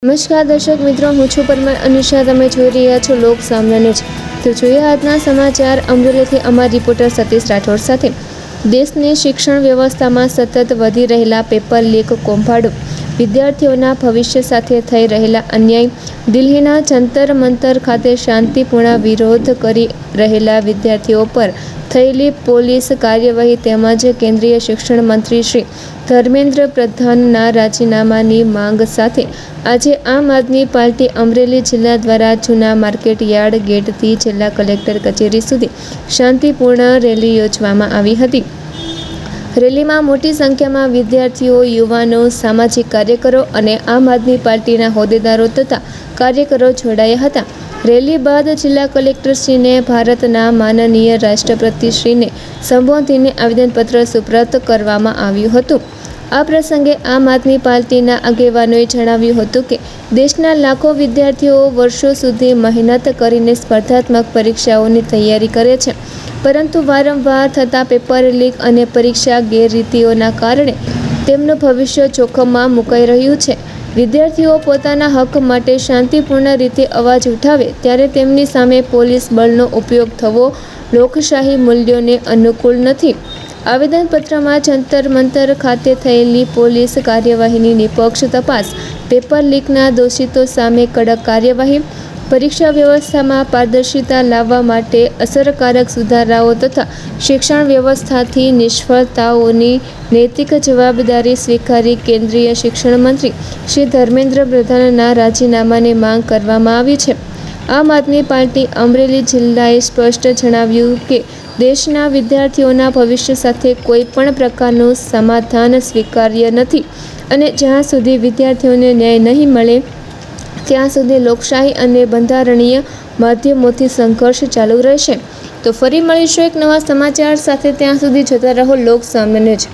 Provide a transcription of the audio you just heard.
નમસ્કાર દર્શક મિત્રો, હું છું પરમાર અનિશા. તમે જોઈ રહ્યા છો લોક સામના ન્યૂઝ. તો જોઈએ આજના સમાચાર. અમરેલીથી અમારા રિપોર્ટર સતીશ રાઠોડ સાથે. દેશની શિક્ષણ વ્યવસ્થામાં સતત વધી રહેલા પેપર લીક કૌભાંડો, વિદ્યાર્થીઓના ભવિષ્ય સાથે થઈ રહેલા અન્યાય, દિલ્હીના જંતર મંતર ખાતે શાંતિપૂર્ણ વિરોધ કરી રહેલા વિદ્યાર્થીઓ પર થયેલી પોલીસ કાર્યવાહી તેમજ કેન્દ્રીય શિક્ષણ મંત્રી શ્રી ધર્મેન્દ્ર પ્રધાનના રાજીનામાની માંગ સાથે આજે આમ આદમી પાર્ટી અમરેલી જિલ્લા દ્વારા જૂના માર્કેટ યાર્ડ ગેટથી જિલ્લા કલેક્ટર કચેરી સુધી શાંતિપૂર્ણ રેલી યોજવામાં આવી હતી. રેલીમાં મોટી સંખ્યામાં વિદ્યાર્થીઓ, યુવાનો, સામાજિક કાર્યકરો અને આમ આદમી પાર્ટીના હોદ્દેદારો તથા કાર્યકરો જોડાયા હતા. રેલી બાદ જિલ્લા કલેક્ટરશ્રીને ભારતના માનનીય રાષ્ટ્રપતિશ્રીને સંબોધીને આવેદનપત્ર સુપ્રત કરવામાં આવ્યું હતું. આ પ્રસંગે આમ આદમી પાર્ટીના આગેવાનોએ જણાવ્યું હતું કે દેશના લાખો વિદ્યાર્થીઓ વર્ષો સુધી મહેનત કરીને સ્પર્ધાત્મક પરીક્ષાઓની તૈયારી કરે છે, પરંતુ વારંવાર થતા પેપર લીક અને પરીક્ષા ગેરરીતિઓના કારણે તેમનું ભવિષ્ય જોખમમાં મુકાઈ રહ્યું છે. વિદ્યાર્થીઓ પોતાના હક માટે શાંતિપૂર્ણ રીતે અવાજ ઉઠાવે ત્યારે તેમની સામે પોલીસ બળનો ઉપયોગ થવો લોકશાહી મૂલ્યોને અનુકૂળ નથી. આવેદનપત્રમાં જંતર મંતર ખાતે થયેલી પોલીસ કાર્યવાહીની નિષ્પક્ષ તપાસ, પેપર લીકના દોષિતો સામે કડક કાર્યવાહી, પરીક્ષા વ્યવસ્થામાં પારદર્શિતા લાવવા માટે અસરકારક સુધારાઓ તથા શિક્ષણ વ્યવસ્થાથી નિષ્ફળતાઓની નૈતિક જવાબદારી સ્વીકારી કેન્દ્રીય શિક્ષણ મંત્રી શ્રી ધર્મેન્દ્ર પ્રધાનના રાજીનામાની માંગ કરવામાં આવી છે. આમ આદમી પાર્ટી અમરેલી જિલ્લાએ સ્પષ્ટ જણાવ્યું કે દેશના વિદ્યાર્થીઓના ભવિષ્ય સાથે કોઈ પણ પ્રકારનું સમાધાન સ્વીકાર્ય નથી અને જ્યાં સુધી વિદ્યાર્થીઓને ન્યાય નહીં મળે ત્યાં સુધી લોકશાહી અને બંધારણીય માધ્યમોથી સંઘર્ષ ચાલુ રહેશે. તો ફરી મળીશું એક નવા સમાચાર સાથે. ત્યાં સુધી જોતા રહો લોક સામના ન્યૂઝ.